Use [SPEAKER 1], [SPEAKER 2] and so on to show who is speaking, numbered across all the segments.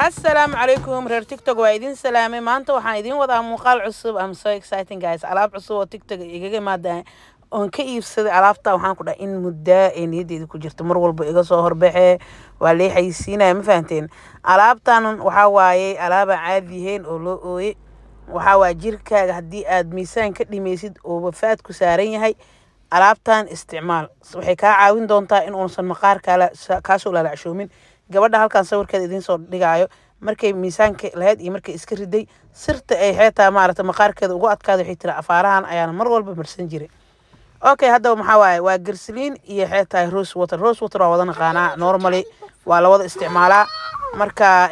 [SPEAKER 1] السلام عليكم reer TikTok waa idin salaamay maanta waxaan idin wadaa muuqaal cusub. I'm so exciting guys. Alaab cusub oo TikTok igaga imaada oon ka iibsaday alaabta waxaan ku dhahay in muddo ay niyadeeda ku jirto mar walba iga soo horbaxay waa leexaysiinaya ma fahanteen. Alaabtan waxa waaye alaab caadi ahayn oo loo ooyay waxa waa jirkaaga haddii aad miisaan ka dhimaysid oo wafaad ku saaran yahay alaabtan isticmaal waxay ka caawin doontaa in uusan maqaarka ka soo laalacshoomin. gabadha halkan sawirkeeda idin soo dhigaayo markay miisaanka lahayd iyo markay iska riday sirta ay xeetaa maaragtay maqaarkeeda ugu adkaado waxay tiri afaarahan ayaan mar walba marsan jiray. Okay hadda maxaa waaye waa garsliin iyo xeetaa rose water waa wada naqaanaa normally waa la wada isticmaalaa marka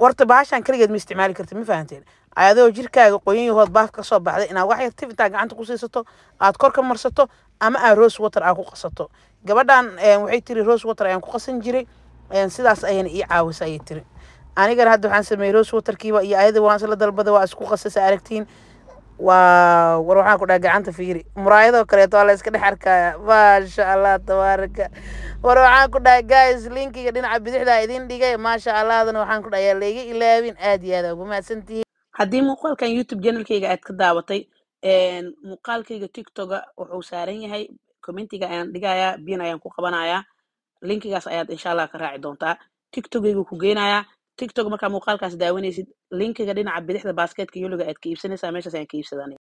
[SPEAKER 1] warta baashan kaligeed ma isticmaali kartid ma fahanteen ayadoo jirkaaga qoyan yahood baaf ka soo baxday inaad wax yar tifta gacanta ku siisato aad kor ka marsato ama aad rose water aad ku qasato. gabadhan waxay tiri rose water ayaan ku qasan jiray sidaas ayaan ii caawisay ay tiri anigana hadda waxaan sameeyay rose waterkiiba iyo ayada waan isla dalbada waa isku qasasa aragtiin waa war waxaan ku dhahay gacanta fiiri muraayado kale oo la iska dhex arkaya maasha Allah tabaaraka war waxaan ku dhahay guys linkiga dhinaca bidixda idin dhigay maasha Allah adana waxaan ku dhahay leega ilaawin aad iyo aad ugu mahadsantihiin. haddii muuqaalkan YouTube channelkayga aad ka daawatay muuqaalkayga TikTok wuxuu saaran yahay commentiga ayaan dhigayaa biin ayaan ku qabanayaa linkigaas ayaad insha Allah ka raaci doontaa TikTok-gaygu ku geenayaa TikTok marka muuqaalkaas daawanaysid linkiga dhinaca bidixda basketka yuluga aad ka iibsanaysaa meeshaas ayaan ka iibsadaa.